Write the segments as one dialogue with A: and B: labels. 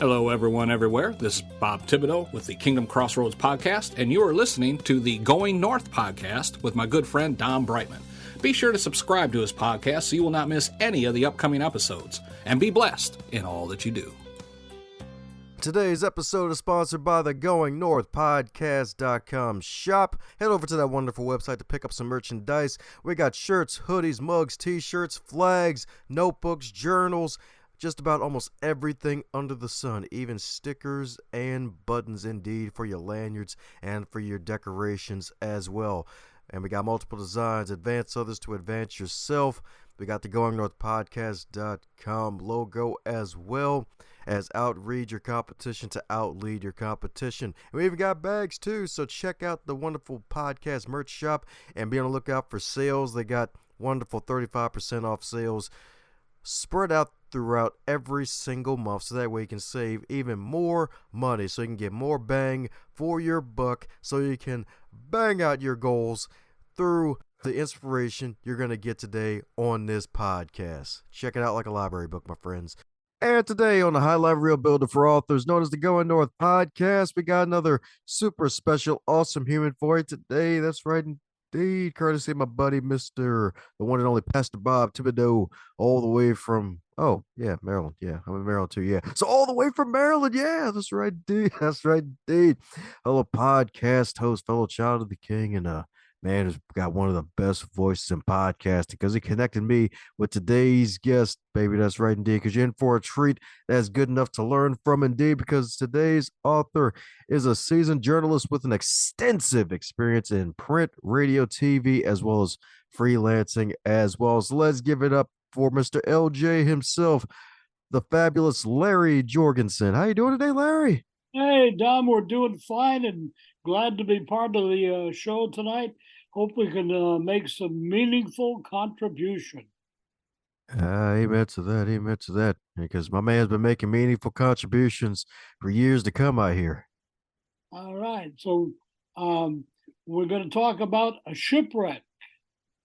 A: Hello, everyone, everywhere. This is Bob Thibodeau with the Kingdom Crossroads podcast, and you are listening to the Going North podcast with my good friend DomBrightmon. Be sure to subscribe to his podcast so you will not miss any of the upcoming episodes, and be blessed in all that you do.
B: Today's episode is sponsored by the Going North Podcast.com shop. Head over to that wonderful website to pick up some merchandise. We got shirts, hoodies, mugs, t-shirts, flags, notebooks, journals, just about almost everything under the sun, even stickers and buttons indeed for your lanyards and for your decorations as well. And we got multiple designs, advance others to advance yourself. We got the GoingNorthPodcast.com logo as well as outread your competition to outlead your competition. And we even got bags too, so check out the wonderful podcast merch shop and be on the lookout for sales. They got wonderful 35% off sales spread out throughout every single month, so that way you can save even more money, so you can get more bang for your buck, so you can bang out your goals through the inspiration you're going to get today on this podcast. Check it out like a library book, my friends. And today on the High Level Real Builder for Authors, known as the Going North podcast, we got another super special, awesome human for you today. That's right, indeed, courtesy of my buddy, the one and only Pastor Bob Thibodeau, all the way from, Maryland. Yeah, I'm in Maryland too. Yeah. So all the way from Maryland. Yeah, that's right, indeed. That's right, indeed. Fellow podcast host, fellow child of the king, and man who's got one of the best voices in podcasting because he connected me with today's guest, baby. That's right, indeed, because you're in for a treat that's good enough to learn from, indeed, because today's author is a seasoned journalist with an extensive experience in print, radio, TV, as well as freelancing as well. So let's give it up for Mr. LJ himself, the fabulous Larry Jorgensen. How you doing today, Larry?
C: Hey, Dom, we're doing fine and glad to be part of the show tonight. Hope we can make some meaningful contribution.
B: Amen to that. Amen to that. Because my man's been making meaningful contributions for years to come, I hear.
C: All right. So we're going to talk about a shipwreck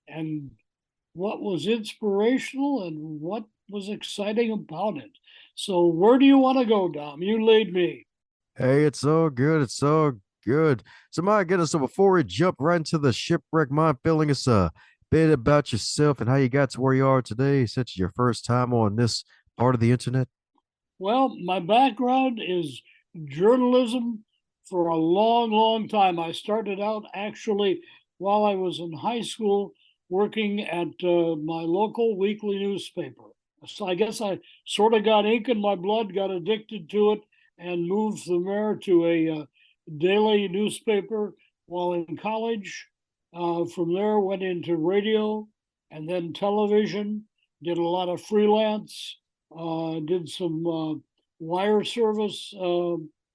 C: and what was inspirational and what was exciting about it. So where do you want to go, Dom? You lead me.
B: Hey, it's all good. It's all good. So my goodness, so before we jump right into the shipwreck, mind filling us a bit about yourself and how you got to where you are today, since it's your first time on this part of the internet?
C: Well, my background is journalism for a long, long time. I started out actually while I was in high school working at my local weekly newspaper. So I guess I sort of got ink in my blood, got addicted to it, and moved from there to a daily newspaper while in college. From there, went into radio and then television, did a lot of freelance, did some wire service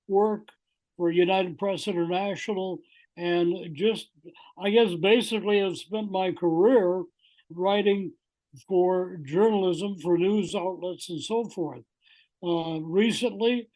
C: work for United Press International, and just, I guess, basically have spent my career writing for journalism, for news outlets, and so forth. Recently,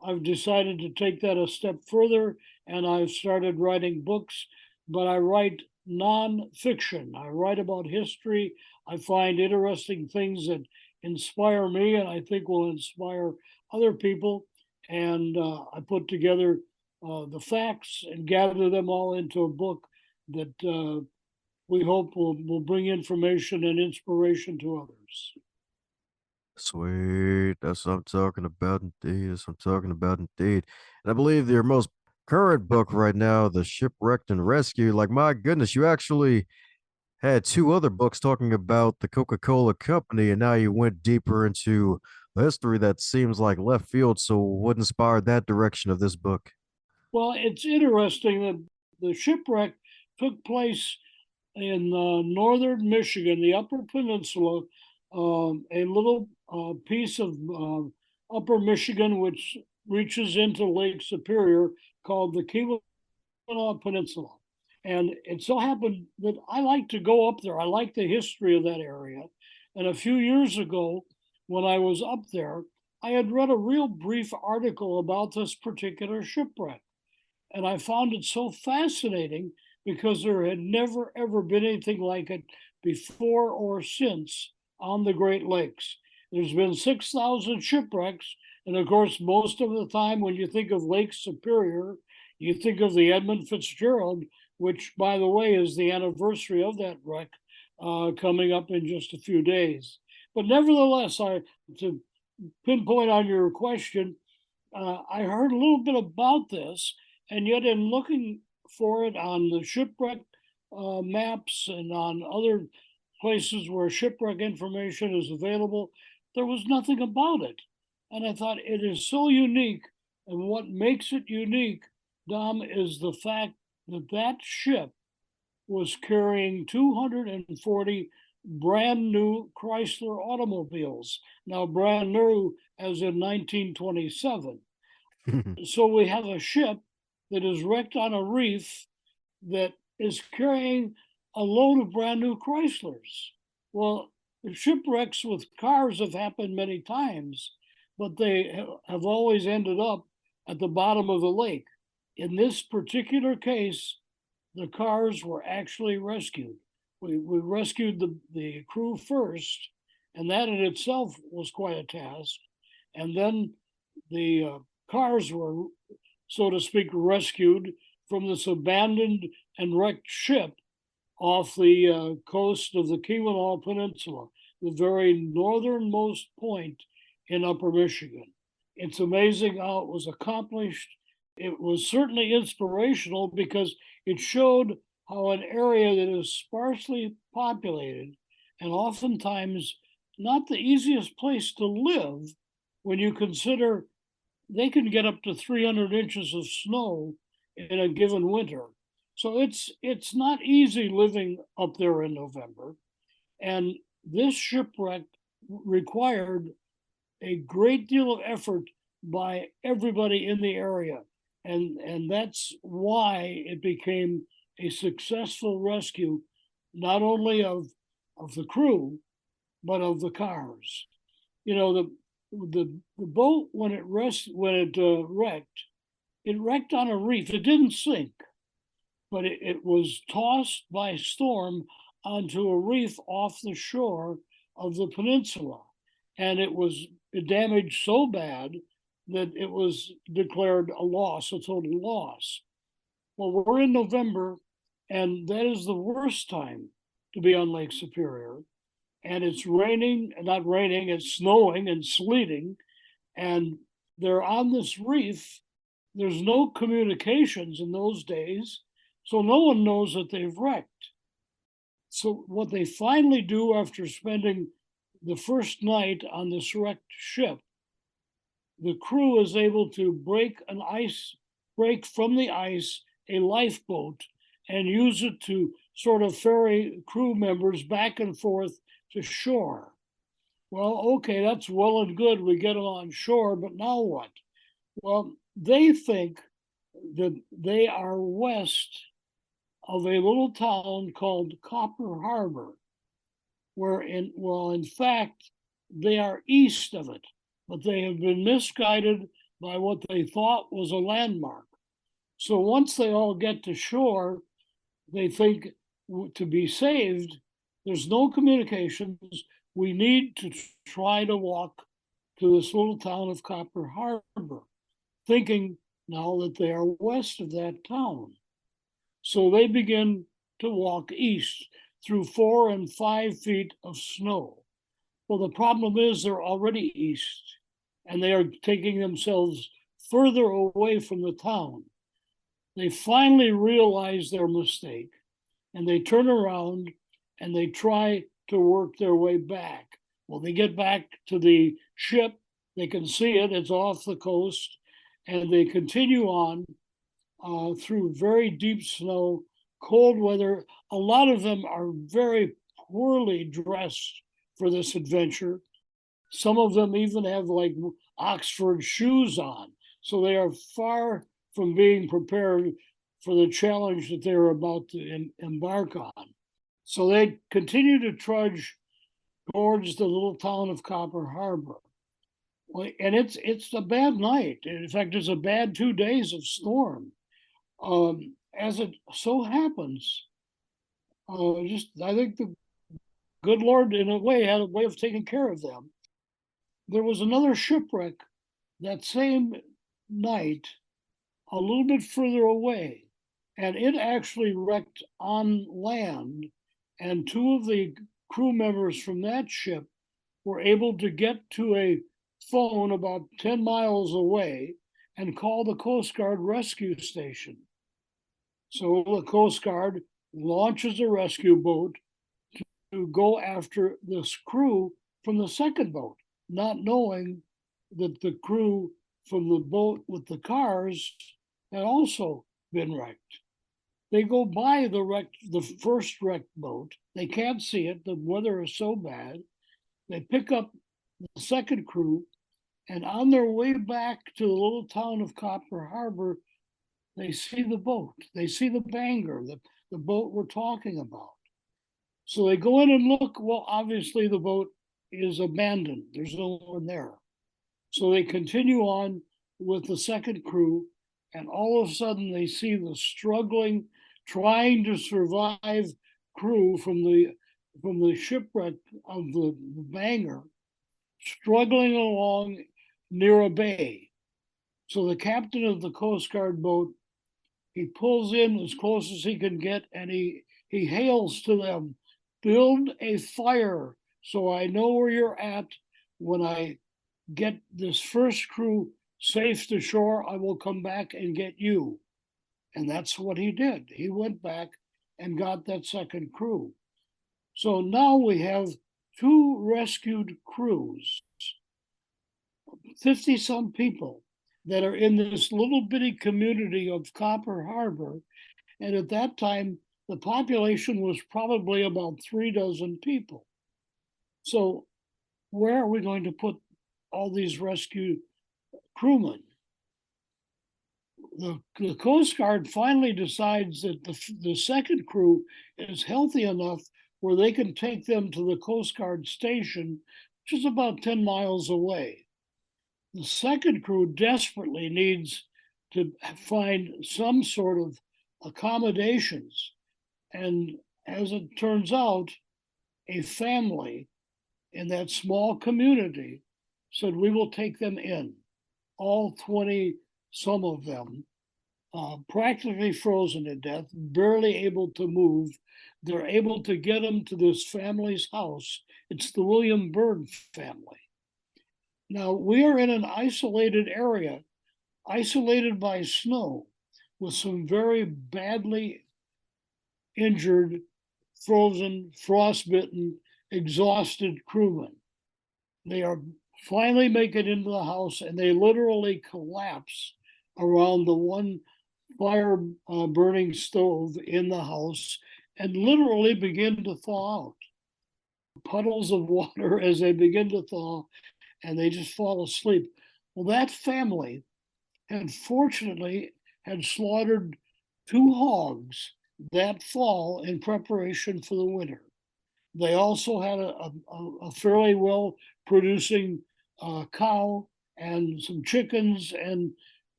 C: I've decided to take that a step further, and I've started writing books, but I write nonfiction. I write about history. I find interesting things that inspire me and I think will inspire other people. And I put together the facts and gather them all into a book that we hope will bring information and inspiration to others.
B: Sweet. That's what I'm talking about, indeed. That's what I'm talking about, indeed. And I believe your most current book right now, The Shipwrecked and Rescued, like, my goodness, you actually had two other books talking about the Coca-Cola company, and now you went deeper into history that seems like left field. So what inspired that direction of this book?
C: Well, it's interesting that the shipwreck took place in northern Michigan, the Upper Peninsula, a little piece of Upper Michigan, which reaches into Lake Superior, called the Keweenaw Peninsula. And it so happened that I like to go up there. I like the history of that area. And a few years ago, when I was up there, I had read a real brief article about this particular shipwreck. And I found it so fascinating because there had never, ever been anything like it before or since on the Great Lakes. There's been 6,000 shipwrecks, And of course, most of the time when you think of Lake Superior, you think of the Edmund Fitzgerald, which, by the way, is the anniversary of that wreck coming up in just a few days. But nevertheless, to pinpoint on your question, I heard a little bit about this, and yet in looking for it on the shipwreck maps and on other places where shipwreck information is available, there was nothing about it. And I thought it is so unique. And what makes it unique, Dom, is the fact that that ship was carrying 240 brand new Chrysler automobiles. Now, brand new as in 1927. So we have a ship that is wrecked on a reef that is carrying a load of brand new Chryslers. Well, shipwrecks with cars have happened many times, but they have always ended up at the bottom of the lake. In this particular case, the cars were actually rescued. We rescued the crew first, and that in itself was quite a task. And then the cars were, so to speak, rescued from this abandoned and wrecked ship off the coast of the Keweenaw Peninsula, the very northernmost point in Upper Michigan. It's amazing how it was accomplished. It was certainly inspirational because it showed how an area that is sparsely populated and oftentimes not the easiest place to live when you consider they can get up to 300 inches of snow in a given winter. So it's not easy living up there in November. And this shipwreck required a great deal of effort by everybody in the area. And that's why it became a successful rescue, not only of the crew, but of the cars. You know, the boat when it wrecked, it wrecked on a reef. It didn't sink, but it was tossed by storm onto a reef off the shore of the peninsula, and it was damaged so bad that it was declared a loss, a total loss. Well, we're in November, and that is the worst time to be on Lake Superior. And it's raining, not raining, it's snowing and sleeting. And they're on this reef. There's no communications in those days, so no one knows that they've wrecked. So what they finally do after spending the first night on this wrecked ship, the crew is able to break from the ice a lifeboat and use it to sort of ferry crew members back and forth to shore. Well, okay, that's well and good. We get them on shore, but now what? Well, they think that they are west of a little town called Copper Harbor, where in fact, they are east of it, but they have been misguided by what they thought was a landmark. So once they all get to shore, they think to be saved, there's no communications. We need to try to walk to this little town of Copper Harbor, thinking now that they are west of that town. So they begin to walk east through 4 and 5 feet of snow. Well, the problem is they're already east, and they are taking themselves further away from the town. They finally realize their mistake, and they turn around and they try to work their way back. Well, they get back to the ship. They can see it. It's off the coast. And they continue on through very deep snow, cold weather. A lot of them are very poorly dressed for this adventure. Some of them even have like Oxford shoes on. So they are far from being prepared for the challenge that they're about to embark on. So they continue to trudge towards the little town of Copper Harbor. Well, and it's a bad night. In fact, there's a bad 2 days of storm. As it so happens, I think the good Lord, in a way, had a way of taking care of them. There was another shipwreck that same night, a little bit further away, and it actually wrecked on land, and two of the crew members from that ship were able to get to a phone about 10 miles away and call the Coast Guard rescue station. So the Coast Guard launches a rescue boat to go after this crew from the second boat, not knowing that the crew from the boat with the cars had also been wrecked. They go by the first wrecked boat. They can't see it. The weather is so bad. They pick up the second crew, and on their way back to the little town of Copper Harbor, they see the boat. They see the Bangor, the boat we're talking about. So they go in and look. Well, obviously the boat is abandoned. There's no one there. So they continue on with the second crew, and all of a sudden they see the struggling, trying to survive crew from the shipwreck of the Bangor, struggling along near a bay. So the captain of the Coast Guard boat, he pulls in as close as he can get, and he hails to them, "Build a fire so I know where you're at. When I get this first crew safe to shore, I will come back and get you." And that's what he did. He went back and got that second crew. So now we have two rescued crews, 50 some people that are in this little bitty community of Copper Harbor. And at that time, the population was probably about 3 dozen people. So where are we going to put all these rescue crewmen? The Coast Guard finally decides that the second crew is healthy enough where they can take them to the Coast Guard station, which is about 10 miles away. The second crew desperately needs to find some sort of accommodations. And as it turns out, a family in that small community said, "We will take them in." All 20, some of them, practically frozen to death, barely able to move. They're able to get them to this family's house. It's the William Berg family. Now, we are in an isolated area, isolated by snow, with some very badly injured, frozen, frostbitten, exhausted crewmen. They are finally make it into the house, and they literally collapse around the one fire burning stove in the house and literally begin to thaw out. Puddles of water as they begin to thaw, and they just fall asleep. Well, that family had fortunately had slaughtered 2 hogs that fall in preparation for the winter. They also had a fairly well producing cow and some chickens, and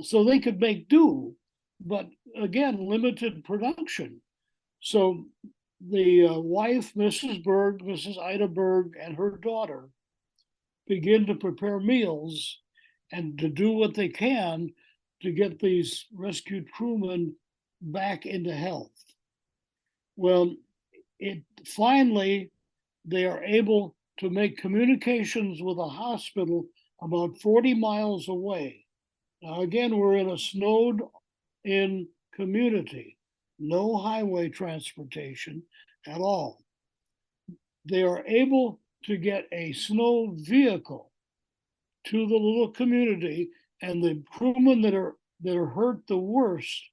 C: so they could make do, but again, limited production. So the wife, Mrs. Ida Berg, and her daughter begin to prepare meals and to do what they can to get these rescued crewmen back into health. Well, finally, they are able to make communications with a hospital about 40 miles away. Now, again, we're in a snowed in community, no highway transportation at all. They are able to get a snow vehicle to the little community, and the crewmen that are hurt the worst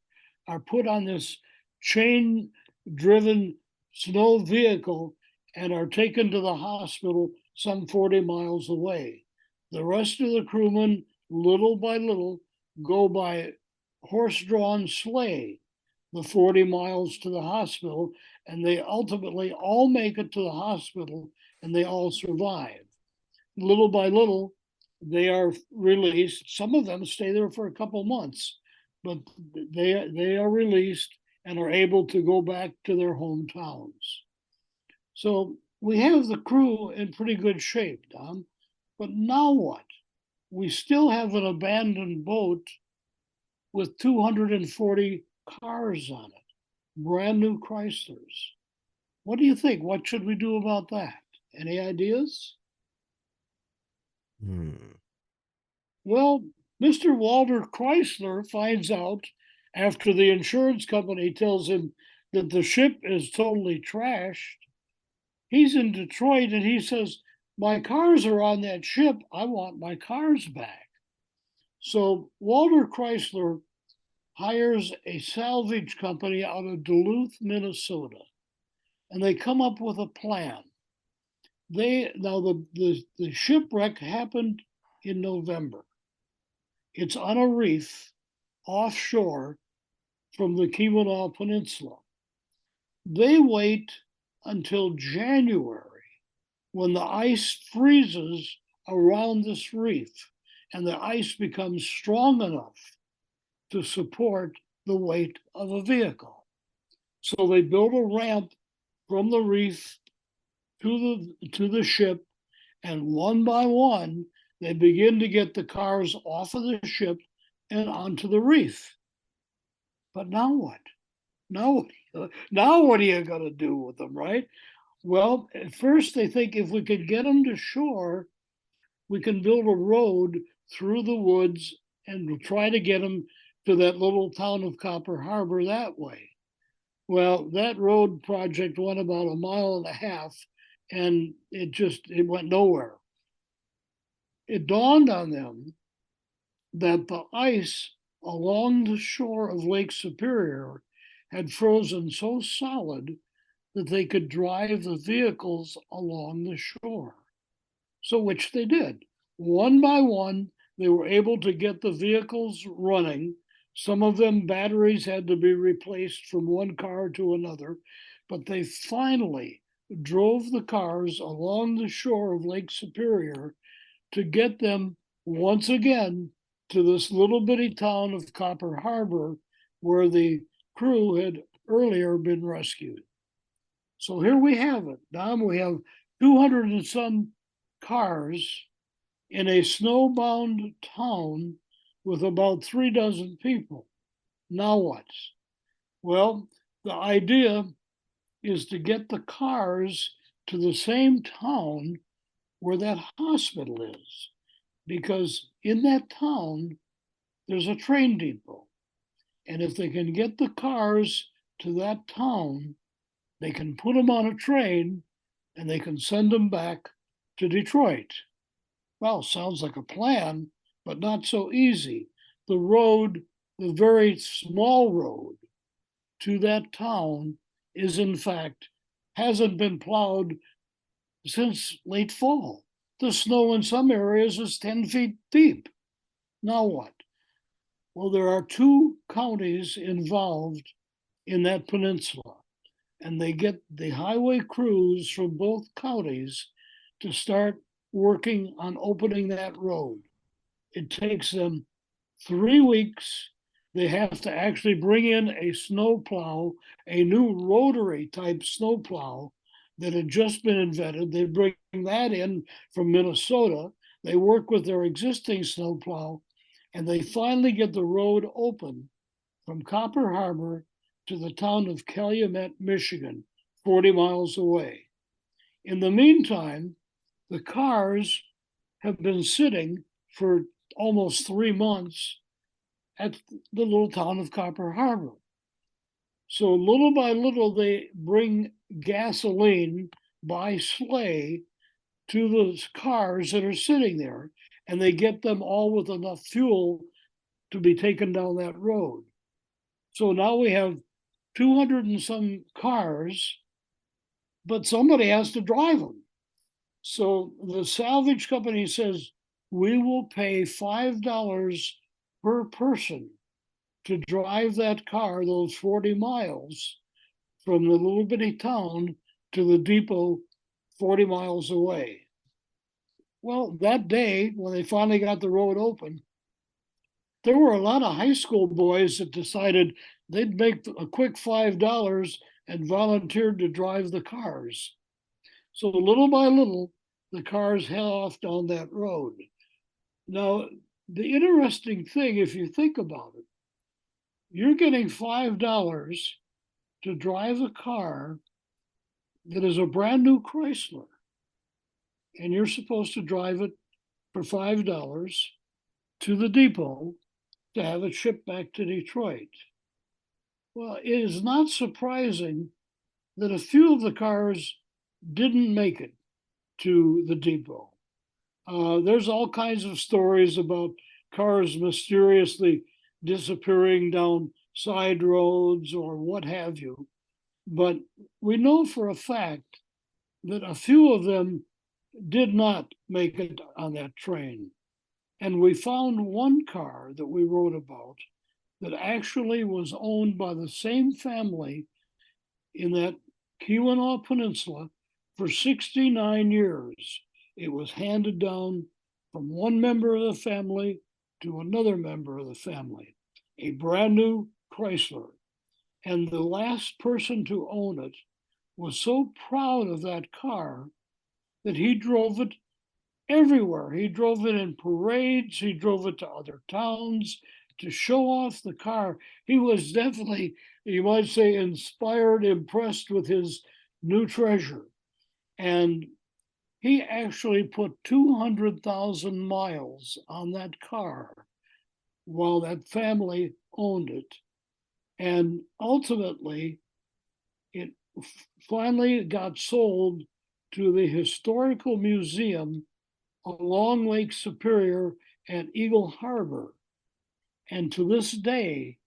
C: are put on this chain driven snow vehicle and are taken to the hospital some 40 miles away. The rest of the crewmen, little by little, go by horse-drawn sleigh the 40 miles to the hospital, and they ultimately all make it to the hospital, and they all survive. Little by little, they are released. Some of them stay there for a couple months, but they are released and are able to go back to their hometowns. So we have the crew in pretty good shape, Dom. But now what? we still have an abandoned boat with 240 cars on it, brand new Chryslers. What do you think? What should we do about that? Any ideas? Well, Mr. Walter Chrysler finds out after the insurance company tells him that the ship is totally trashed. He's in Detroit and he says, my cars are on that ship. I want my cars back. So Walter Chrysler hires a salvage company out of Duluth, Minnesota, and they come up with a plan. The shipwreck happened in November. It's on a reef offshore from the Keweenaw Peninsula. They wait until January when the ice freezes around this reef and the ice becomes strong enough to support the weight of a vehicle. So they build a ramp from the reef to the ship, and one by one, they begin to get the cars off of the ship and onto the reef. But now what? Now what are you going to do with them, right? Well, at first they think if we could get them to shore, we can build a road through the woods and try to get them to that little town of Copper Harbor that way. Well, that road project went about 1.5 miles, and it went nowhere. It dawned on them that the ice along the shore of Lake Superior had frozen so solid that they could drive the vehicles along the shore. So which they did. One by one, they were able to get the vehicles running. Some of them batteries had to be replaced from one car to another, but they finally drove the cars along the shore of Lake Superior to get them once again to this little bitty town of Copper Harbor, where the crew had earlier been rescued. So here we have it. Dom, we have 200 and some cars in a snowbound town with about 3 dozen people. Now what? Well, the idea is to get the cars to the same town where that hospital is, because in that town, there's a train depot. And if they can get the cars to that town, they can put them on a train and they can send them back to Detroit. Well, sounds like a plan, but not so easy. The road, the very small road to that town is in fact, hasn't been plowed since late fall. The snow in some areas is 10 feet deep. Now what? Well, there are 2 counties involved in that peninsula, and they get the highway crews from both counties to start working on opening that road. It takes them 3 weeks. They have to actually bring in a snowplow, a new rotary type snowplow that had just been invented. They bring that in from Minnesota. They work with their existing snowplow, and they finally get the road open from Copper Harbor to the town of Calumet, Michigan, 40 miles away. In the meantime, the cars have been sitting for almost 3 months at the little town of Copper Harbor. So little by little, they bring gasoline by sleigh to those cars that are sitting there, and they get them all with enough fuel to be taken down that road. So now we have 200 and some cars, but somebody has to drive them. So the salvage company says, we will pay $5 per person to drive that car those 40 miles from the little bitty town to the depot 40 miles away. Well, that day, when they finally got the road open, there were a lot of high school boys that decided they'd make a quick $5 and volunteered to drive the cars. So little by little, the cars head off down that road. Now, the interesting thing, if you think about it, you're getting $5 to drive a car that is a brand new Chrysler, and you're supposed to drive it for $5 to the depot to have it shipped back to Detroit. Well, it is not surprising that a few of the cars didn't make it to the depot. There's all kinds of stories about cars mysteriously disappearing down side roads or what have you. But we know for a fact that a few of them did not make it on that train. And we found one car that we wrote about that actually was owned by the same family in that Keweenaw Peninsula for 69 years. It was handed down from one member of the family to another member of the family, a brand new Chrysler. And the last person to own it was so proud of that car that he drove it everywhere. He drove it in parades, he drove it to other towns to show off the car. He was definitely, you might say, inspired, impressed with his new treasure. And he actually put 200,000 miles on that car while that family owned it. And ultimately, it finally got sold to the Historical Museum along Lake Superior at Eagle Harbor. And to this day,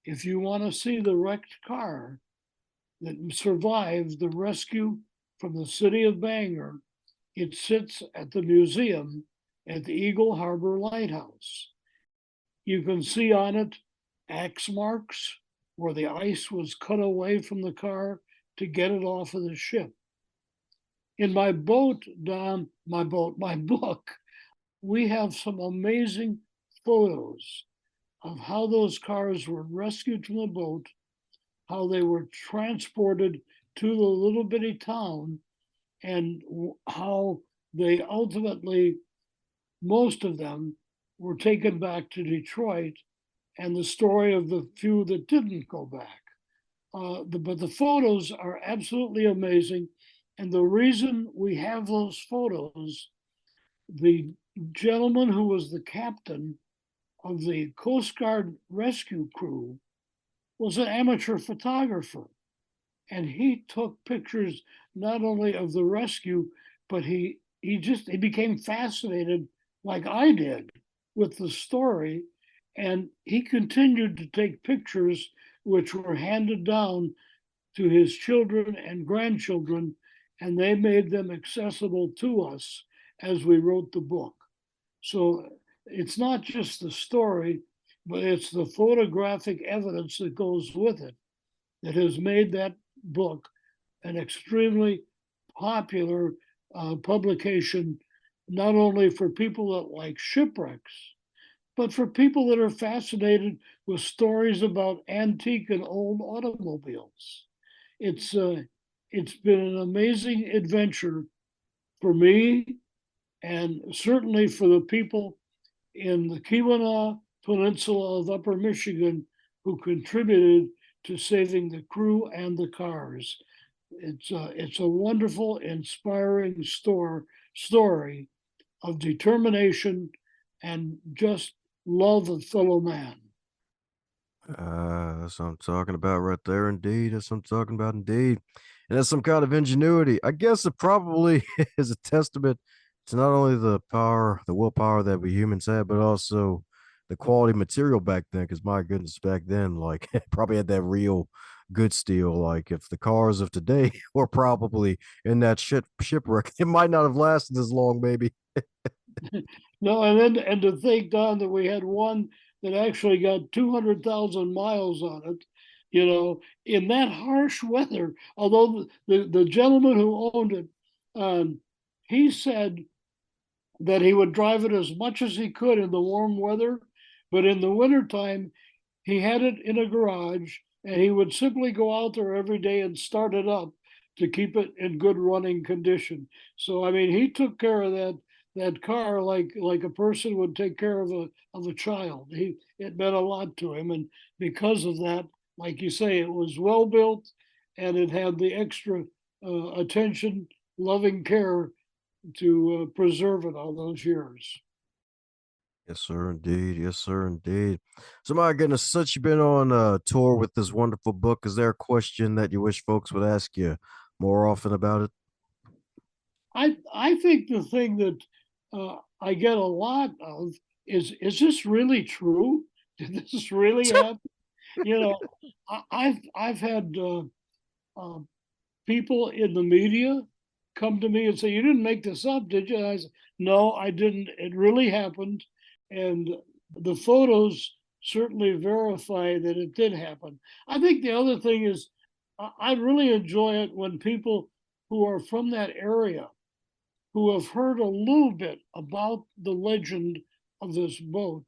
C: if you want to see the wrecked car that survived the rescue from the city of Bangor, it sits at the museum at the Eagle Harbor Lighthouse. You can see on it axe marks where the ice was cut away from the car to get it off of the ship. In my book, we have some amazing photos of how those cars were rescued from the boat, how they were transported to the little bitty town, and how they ultimately, most of them, were taken back to Detroit, and the story of the few that didn't go back. But the photos are absolutely amazing. And the reason we have those photos, the gentleman who was the captain of the Coast Guard rescue crew was an amateur photographer. And he took pictures not only of the rescue, but he became fascinated, like I did, with the story. And he continued to take pictures which were handed down to his children and grandchildren, and they made them accessible to us as we wrote the book. So it's not just the story, but it's the photographic evidence that goes with it that has made that book an extremely popular publication, not only for people that like shipwrecks, but for people that are fascinated with stories about antique and old automobiles. It's been an amazing adventure for me, and certainly for the people in the Keweenaw Peninsula of Upper Michigan who contributed to saving the crew and the cars. It's a wonderful, inspiring story of determination and just love of fellow man.
B: That's what I'm talking about right there, indeed. That's what I'm talking about, indeed. And that's some kind of ingenuity. I guess it probably is a testament to not only the power, the willpower that we humans had, but also the quality material back then. Because my goodness, back then, like, probably had that real good steel. Like, if the cars of today were probably in that shipwreck, it might not have lasted as long, maybe.
C: No, and to think, Don, that we had one that actually got 200,000 miles on it, in that harsh weather. Although the gentleman who owned it, he said that he would drive it as much as he could in the warm weather, but in the wintertime, he had it in a garage, and he would simply go out there every day and start it up to keep it in good running condition. So, I mean, he took care of that car like a person would take care of a child. It meant a lot to him, and because of that, like you say, it was well built, and it had the extra attention, loving care to preserve it all those years.
B: Yes, sir, indeed. Yes, sir, indeed. So, my goodness, since you've been on a tour with this wonderful book, is there a question that you wish folks would ask you more often about it?
C: I think the thing that I get a lot of is this really true? Did this really happen? You know, I've had uh, people in the media come to me and say, "You didn't make this up, did you?" And I said, "No, I didn't. It really happened, and the photos certainly verify that it did happen." I think the other thing is, I really enjoy it when people who are from that area, who have heard a little bit about the legend of this boat,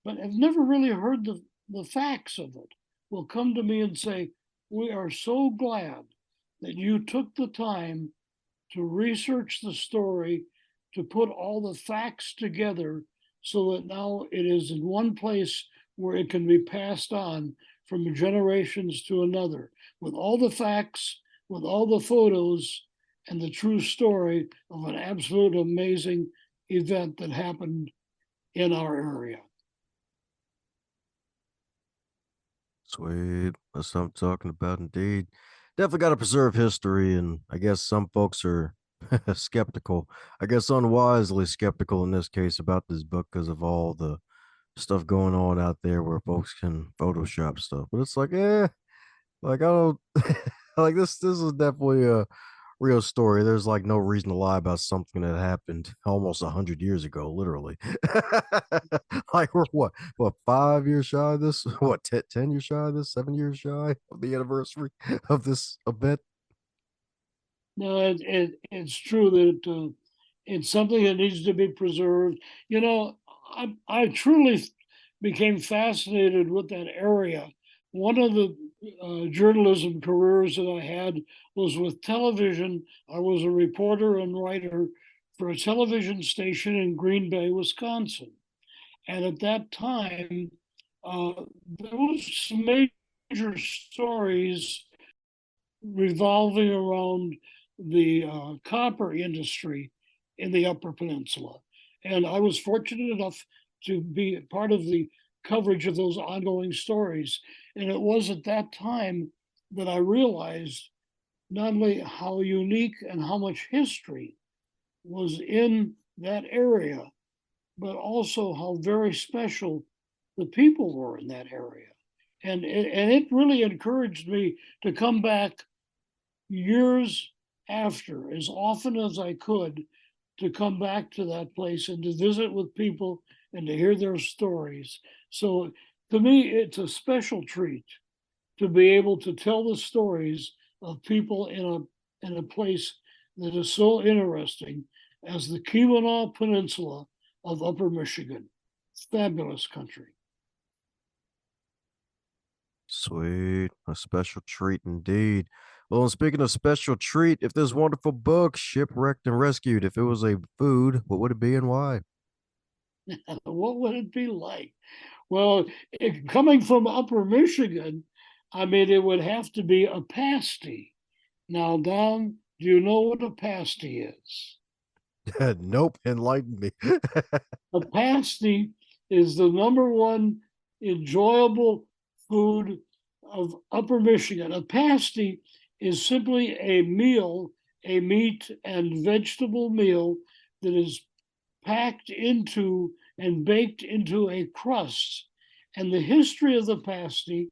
C: but have never really heard the facts of it, will come to me and say, "We are so glad that you took the time to research the story, to put all the facts together so that now it is in one place where it can be passed on from generations to another, with all the facts, with all the photos, and the true story of an absolute amazing event that happened in our area."
B: Sweet. That's what I'm talking about, indeed. Definitely got to preserve history, and I guess some folks are skeptical. I guess unwisely skeptical in this case about this book because of all the stuff going on out there where folks can Photoshop stuff. But it's like, like I don't like this. This is definitely a real story. There's like no reason to lie about something that happened almost 100 years ago, literally. Like we're what 5 years shy of this? What 10 years shy of this? 7 years shy of the anniversary of this event?
C: No, it's true that it's something that needs to be preserved. You know, I truly became fascinated with that area. One of the journalism careers that I had was with television. I was a reporter and writer for a television station in Green Bay, Wisconsin. And at that time, there was some major stories revolving around the copper industry in the Upper Peninsula. And I was fortunate enough to be part of the coverage of those ongoing stories. And it was at that time that I realized not only how unique and how much history was in that area, but also how very special the people were in that area. And it really encouraged me to come back years after, as often as I could, to come back to that place and to visit with people and to hear their stories. So to me, it's a special treat to be able to tell the stories of people in a place that is so interesting as the Keweenaw Peninsula of Upper Michigan. Fabulous country.
B: Sweet. A special treat indeed. Well, and speaking of special treat, if this wonderful book, Shipwrecked and Rescued, if it was a food, what would it be and why?
C: What would it be like? Well, coming from Upper Michigan, I mean, it would have to be a pasty. Now, Don, do you know what a pasty is?
B: Nope, enlighten me.
C: A pasty is the number one enjoyable food of Upper Michigan. A pasty is simply a meal, a meat and vegetable meal that is packed into and baked into a crust. And the history of the pasty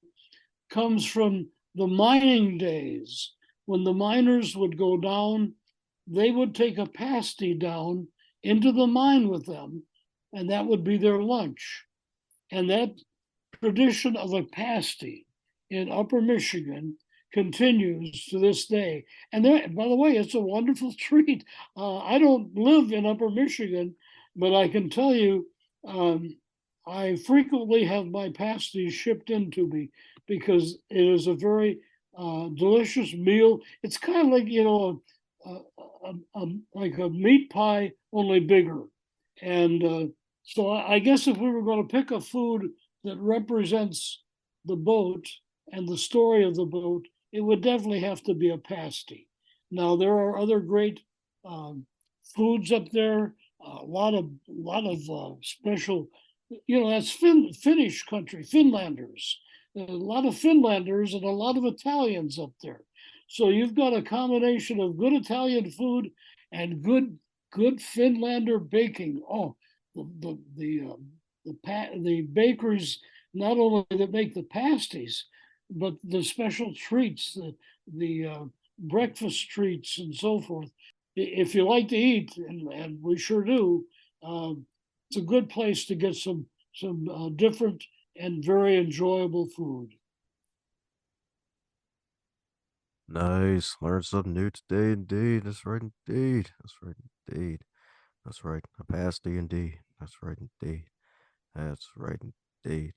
C: comes from the mining days. When the miners would go down, they would take a pasty down into the mine with them, and that would be their lunch. And that tradition of a pasty in Upper Michigan continues to this day. And there, by the way, it's a wonderful treat. I don't live in Upper Michigan, but I can tell you, I frequently have my pasties shipped into me because it is a very delicious meal. It's kind of like, like a meat pie, only bigger. And so I guess if we were going to pick a food that represents the boat and the story of the boat, it would definitely have to be a pasty. Now there are other great foods up there. A lot of special, that's Finnish country, Finlanders. A lot of Finlanders and a lot of Italians up there. So you've got a combination of good Italian food and good Finlander baking. Oh, the bakeries not only that make the pasties, but the special treats, the breakfast treats, and so forth. If you like to eat, and we sure do, it's a good place to get some different and very enjoyable food.
B: Nice. Learn something new today, indeed. That's right, indeed. That's right, indeed. That's right. A pasty, indeed. That's right, indeed. That's right, indeed.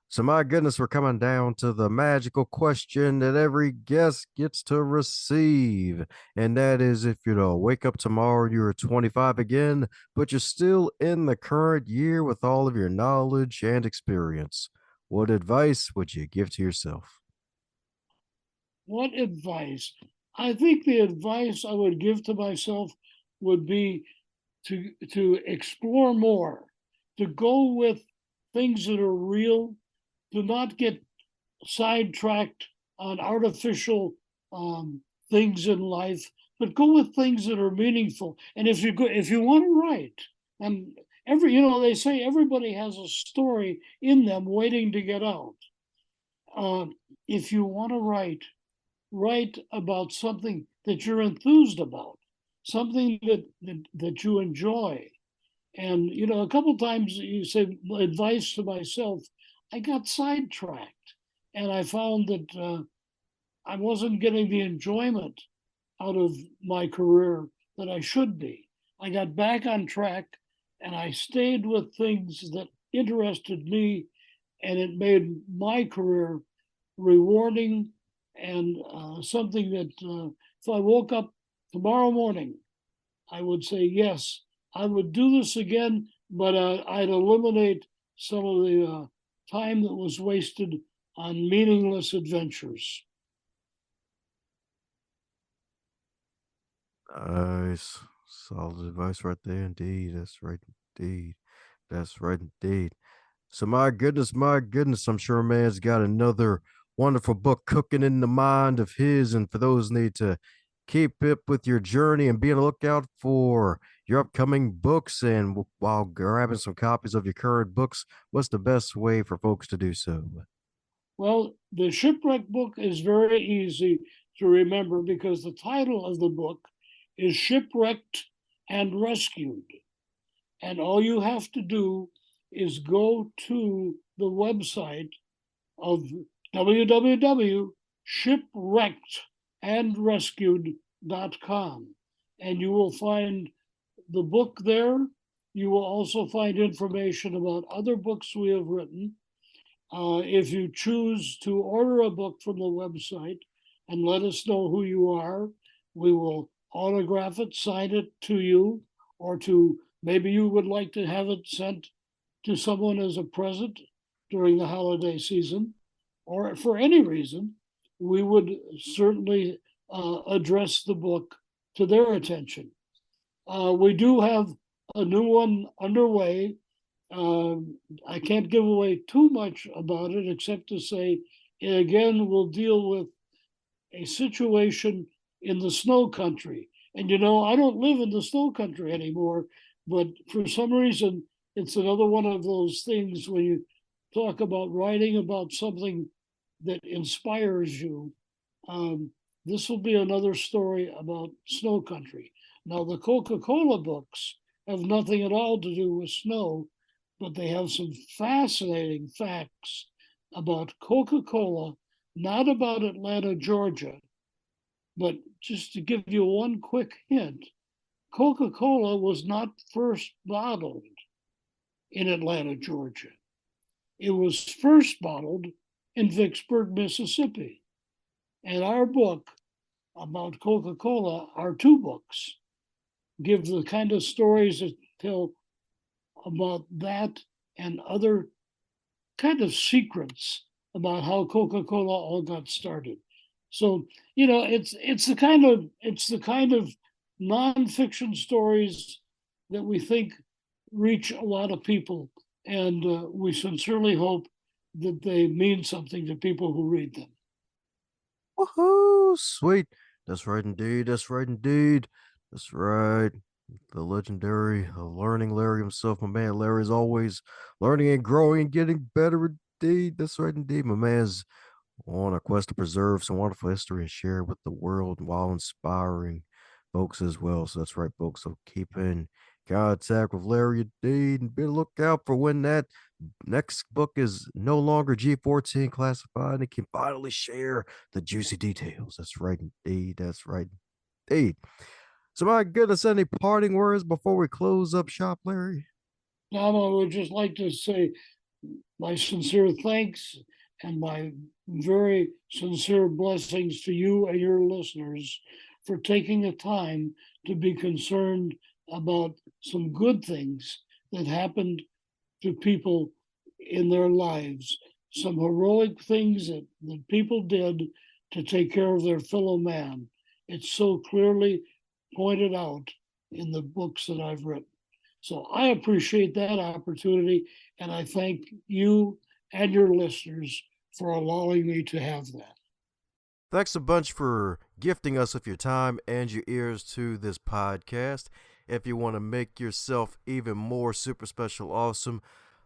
B: So, my goodness, we're coming down to the magical question that every guest gets to receive. And that is, if you know, wake up tomorrow and you're 25 again, but you're still in the current year with all of your knowledge and experience, what advice would you give to yourself?
C: What advice? I think the advice I would give to myself would be to explore more, to go with things that are real, to not get sidetracked on artificial things in life, but go with things that are meaningful. And if you want to write, and they say everybody has a story in them waiting to get out. If you want to write about something that you're enthused about, something that you enjoy. And a couple times you say advice to myself, I got sidetracked, and I found that I wasn't getting the enjoyment out of my career that I should be. I got back on track, and I stayed with things that interested me, and it made my career rewarding and something that if I woke up tomorrow morning, I would say, yes, I would do this again, but I'd eliminate some of the time that was wasted on meaningless adventures.
B: Nice. Solid advice right there, indeed. That's right, indeed. That's right, indeed. So, my goodness, I'm sure a man's got another wonderful book cooking in the mind of his. And for those need to keep up with your journey and be on the lookout for your upcoming books, and while grabbing some copies of your current books, what's the best way for folks to do so?
C: Well, the shipwreck book is very easy to remember because the title of the book is Shipwrecked and Rescued. And all you have to do is go to the website of www.shipwreckedandrescued.com, and you will find the book there. You will also find information about other books we have written. If you choose to order a book from the website and let us know who you are, we will autograph it, sign it to you, or to maybe you would like to have it sent to someone as a present during the holiday season, or for any reason. We would certainly address the book to their attention. We do have a new one underway. I can't give away too much about it, except to say it again will deal with a situation in the snow country. And I don't live in the snow country anymore, but for some reason, it's another one of those things when you talk about writing about something that inspires you. This will be another story about snow country. Now, the Coca-Cola books have nothing at all to do with snow, but they have some fascinating facts about Coca-Cola, not about Atlanta, Georgia, but just to give you one quick hint, Coca-Cola was not first bottled in Atlanta, Georgia. It was first bottled in Vicksburg, Mississippi. And our book about Coca-Cola are two books. Give the kind of stories that tell about that and other kind of secrets about how Coca-Cola all got started. So, it's the kind of nonfiction stories that we think reach a lot of people, and we sincerely hope that they mean something to people who read them.
B: Woohoo! Sweet. That's right indeed. That's right indeed. That's right. The legendary learning Larry himself, my man. Larry's always learning and growing and getting better indeed. That's right indeed. My man's on a quest to preserve some wonderful history and share it with the world while inspiring folks as well. So that's right, folks. So keep in contact with Larry indeed and be on the lookout for when that next book is no longer G14 classified and it can finally share the juicy details. That's right indeed. That's right indeed. So my goodness, any parting words before we close up shop, Larry?
C: Tom, I would just like to say my sincere thanks and my very sincere blessings to you and your listeners for taking the time to be concerned about some good things that happened to people in their lives, some heroic things that people did to take care of their fellow man. It's so clearly pointed out in the books that I've written. So I appreciate that opportunity, and I thank you and your listeners for allowing me to have that.
B: Thanks a bunch for gifting us with your time and your ears to this podcast. If you want to make yourself even more super special awesome,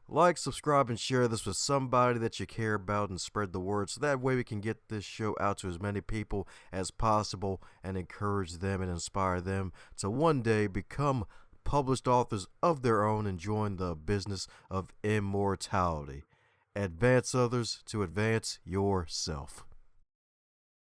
B: like, subscribe, and share this with somebody that you care about and spread the word so that way we can get this show out to as many people as possible and encourage them and inspire them to one day become published authors of their own and join the business of immortality. Advance others to advance yourself.